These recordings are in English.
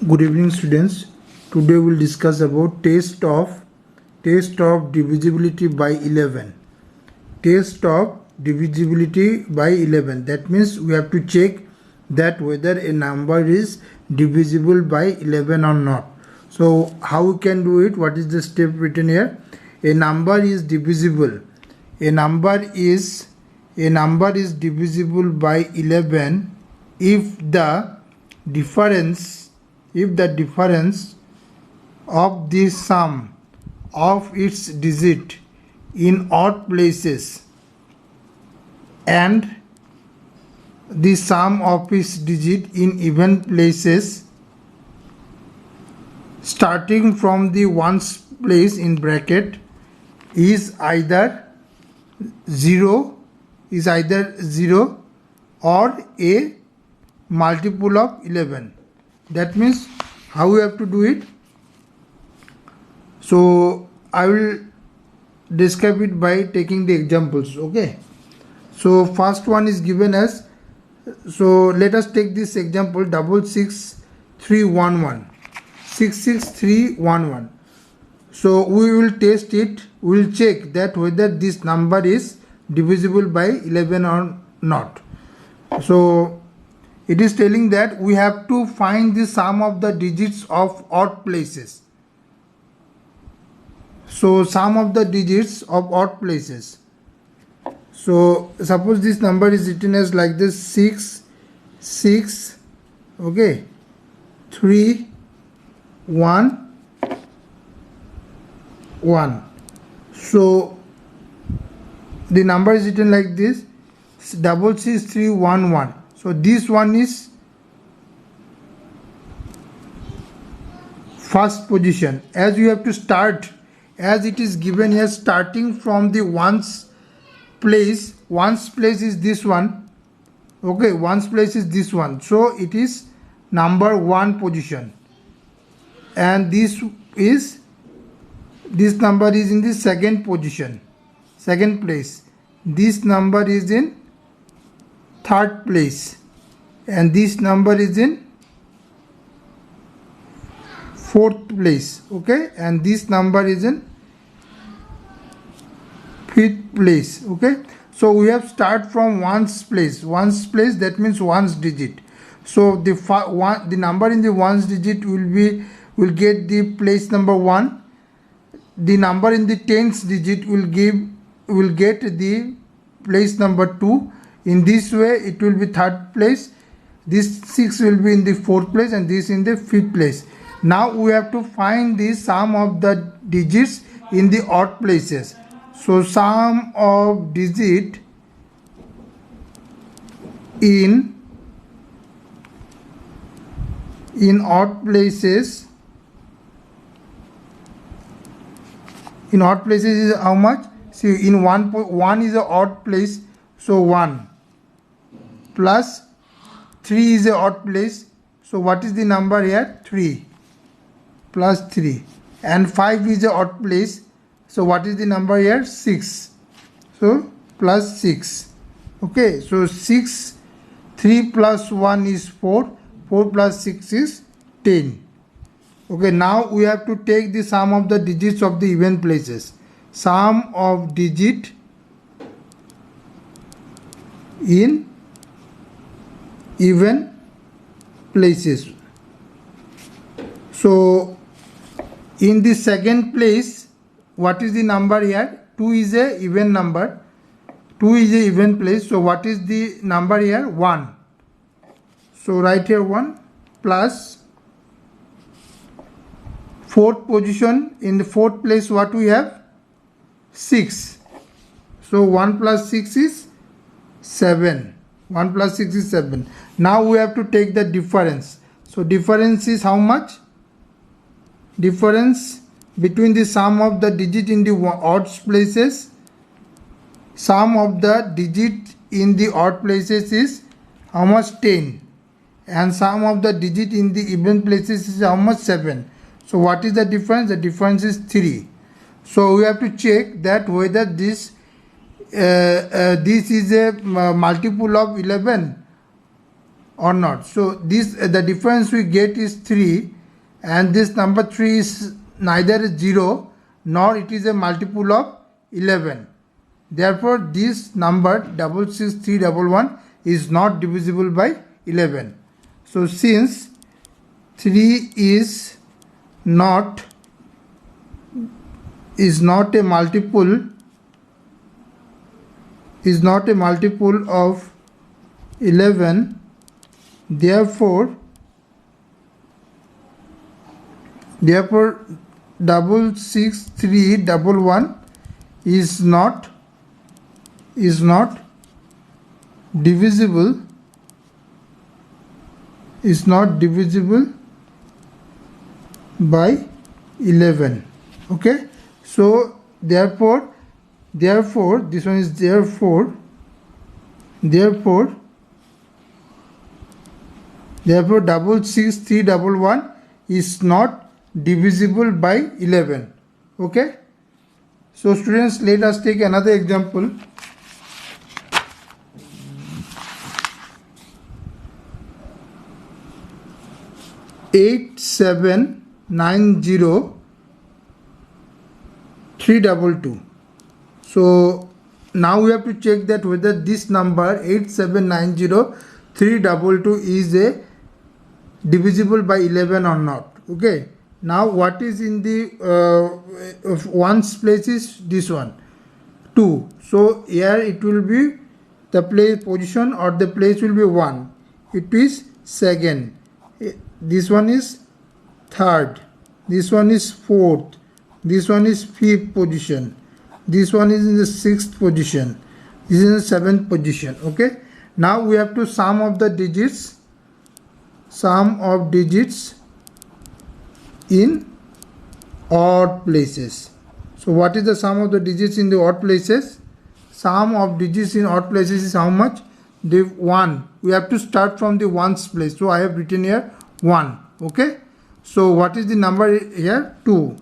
Good evening, students. Today we'll discuss about test of divisibility by 11. Test of divisibility by 11. That means we have to check that whether a number is divisible by 11 or not. So how we can do it? What is the step written here? A number is divisible. A number is divisible by 11 if the difference of the sum of its digit in odd places and the sum of its digit in even places starting from the ones place in bracket is either 0 or a multiple of 11. That means how we have to do it. So I will describe it by taking the examples. Okay, so first one is given as, so let us take this example 66311. So we will test it. We will check that whether this number is divisible by 11 or not. So it is telling that we have to find the sum of the digits of odd places. So sum of the digits of odd places. So suppose this number is written as like this: 6 6 okay 3 1 1. So the number is written like this: 66311. So this one is first position. As you have to start, as it is given here, starting from the ones place. Ones place is this one. Okay, ones place is this one. So it is number 1 position, and this number is in the second position, second place. This number is in third place, and this number is in fourth place. Okay, and this number is in fifth place. Okay, so we have start from ones place. Ones place, that means ones digit. So the number in the ones digit will get the place number 1. The number in the tens digit will get the place number 2. In this way it will be third place. This 6 will be in the fourth place, and this in the fifth place. Now we have to find the sum of the digits in the odd places. So sum of digit in odd places is how much? See, in 1 is an odd place, so 1 plus 3 is an odd place. So what is the number here? 3 plus 3. And 5 is an odd place. So what is the number here? 6. So plus 6. Okay, so 6, 3 plus 1 is 4. 4 plus 6 is 10. Okay, now we have to take the sum of the digits of the even places. Sum of digit in even places. So in the second place, what is the number here? 2 is a even number. 2 is a even place. So what is the number here? 1. So write here 1 plus fourth position. In the fourth place, what we have? 6. So 1 plus 6 is 7. 1 plus 6 is 7. Now we have to take the difference. So difference is how much? Difference between the sum of the digit in the odd places. Sum of the digit in the odd places is how much? 10. And sum of the digit in the even places is how much? 7. So what is the difference? The difference is 3. So we have to check that whether this is a multiple of 11 or not. So this the difference we get is 3. and this number 3 is neither 0 nor it is a multiple of 11. Therefore, this number 66311 is not divisible by 11. So, since 3 is not a multiple of 11, therefore 66311 is not divisible by 11. Okay, so therefore this one is therefore 66311 is not divisible by 11. Okay, so students, let us take another example. Eight seven 90322. So now we have to check that whether this number 8790322 is a divisible by 11 or not. Okay, now what is in the ones place is this one 2. So here it will be the place position or the place will be 1. It is second. This one is third, this one is fourth, this one is fifth position, this one is in the sixth position, this is in the seventh position. Okay, now we have to sum of digits in odd places. So what is the sum of the digits in the odd places? Sum of digits in odd places is how much? The 1. We have to start from the ones place. So I have written here 1. Okay, so what is the number here? 2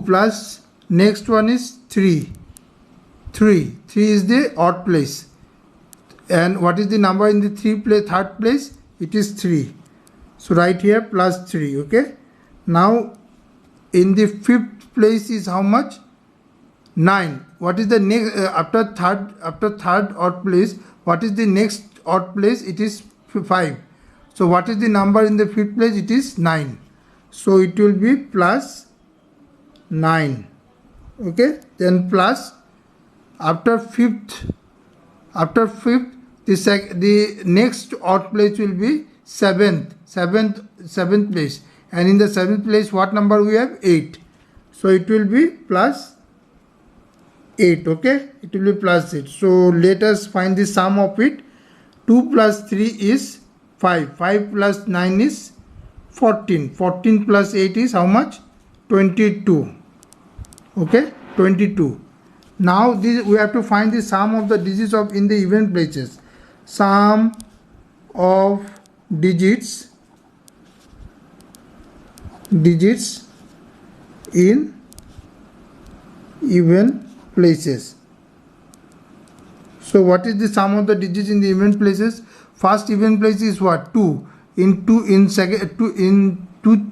plus next one is 3 is the odd place, and what is the number in the third place? It is 3. So right here plus 3. Okay, now in the fifth place is how much? 9. What is the next after third odd place? What is the next odd place? It is 5. So what is the number in the fifth place? It is 9. So it will be plus 9. Okay, then plus after fifth the next odd place will be seventh place, and in the seventh place what number we have? 8. So it will be plus 8. Okay, it will be plus 8. So let us find the sum of it. 2 plus 3 is 5. 5 plus 9 is 14. 14 plus 8 is how much? 22. Okay, 22. Now we have to find the sum of the digits in the even places. Sum of digits in even places. So what is the sum of the digits in the even places? First even place is what? 2. In tooth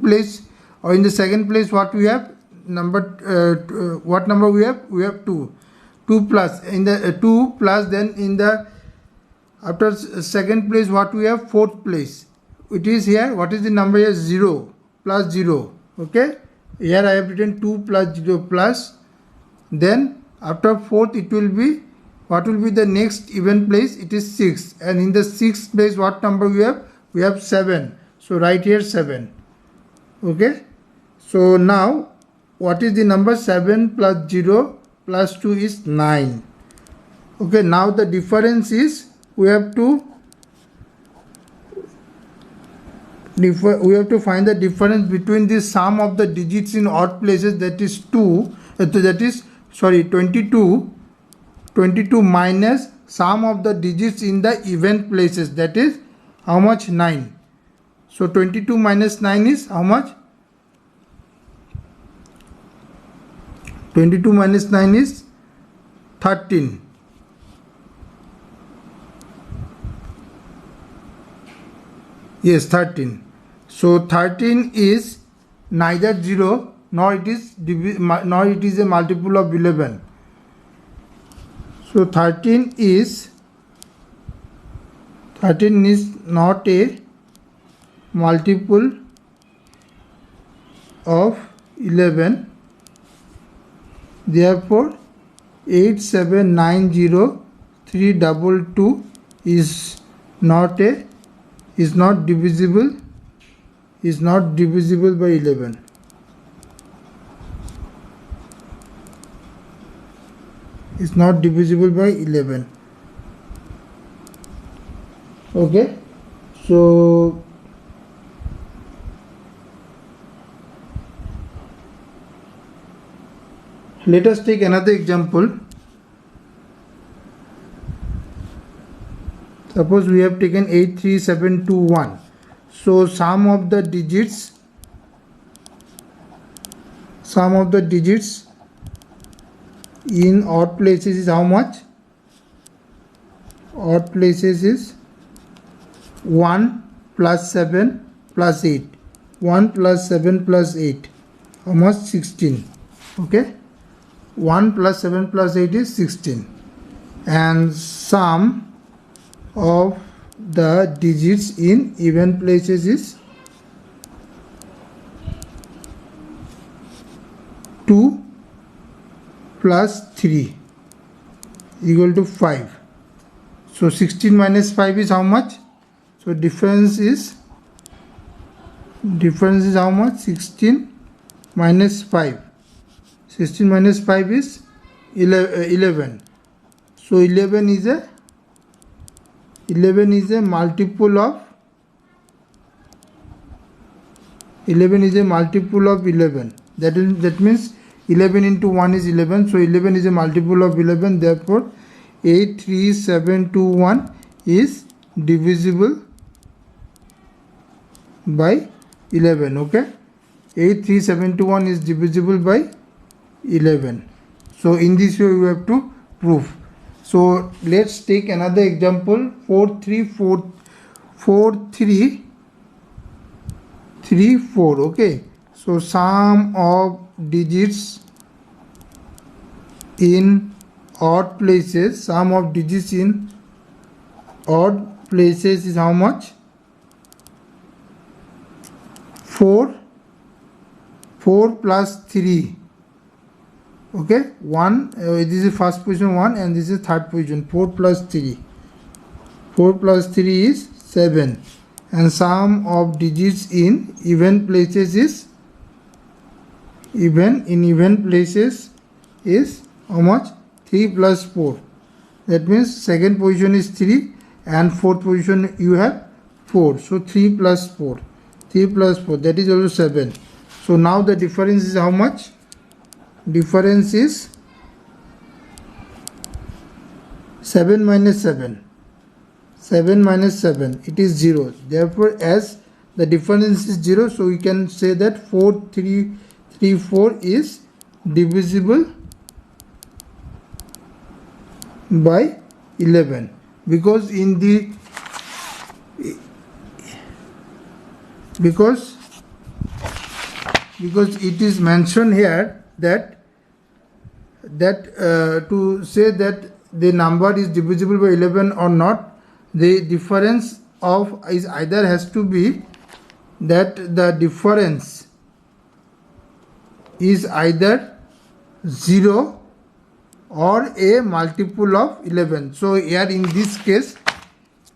place, or in the second place what we have? What number we have? We have 2. 2 plus in the 2 plus, then in the after second place what we have? Fourth place. It is here. What is the number here? 0 plus 0. Okay, here I have written 2 plus 0 plus, then after fourth it will be, what will be the next even place? It is 6, and in the sixth place what number we have? We have 7. So right here 7. Okay, so now what is the number? 7 plus 0 plus 2 is 9. Okay, now the difference is we have to find the difference between the sum of the digits in odd places, that is 22 minus sum of the digits in the even places, that is how much? 9. So 22 minus 9 is how much? 22 minus 9 is 13. Yes, 13. So 13 is neither 0 nor it is a multiple of 11. So 13 is not a multiple of 11. Therefore 8790322 is not divisible by 11. Is not divisible by 11. Okay, so let us take another example. Suppose we have taken 83721. So sum of the digits in odd places is how much? Odd places is 1 plus 7 plus 8. 1 plus 7 plus 8. How much? 16. Okay. 1 plus 7 plus 8 is 16. And sum of the digits in even places is 2 plus 3 equal to 5. So 16 minus 5 is how much? So difference is how much? 16 minus 5. 16 minus 5 is 11. So 11 is a multiple of 11. That means 11 into 1 is 11. So 11 is a multiple of 11. Therefore 83721 is divisible by 11. Okay, 83721 is divisible by 11. So in this way we have to prove. So let's take another example. 4334. Okay, so sum of digits in odd places, is how much? 4 plus 3. Okay, 1, this is first position 1 and this is third position. 4 plus 3 is 7. And sum of digits in even places is how much? 3 plus 4. That means second position is 3 and fourth position you have 4. So 3 plus 4, that is also 7. So now the difference is how much? Difference is 7 minus 7. 7 minus 7, it is 0. Therefore as the difference is 0, so we can say that 4334 is divisible by 11, because it is mentioned here that to say that the number is divisible by 11 or not, the difference is either has to be that the difference is either 0 or a multiple of 11. So here in this case,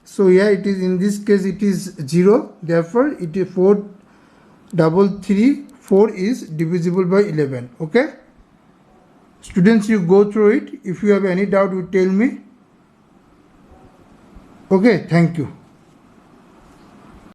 it is 0. Therefore it is 4334 is divisible by 11. Okay, students, you go through it. If you have any doubt, you tell me. Okay, thank you.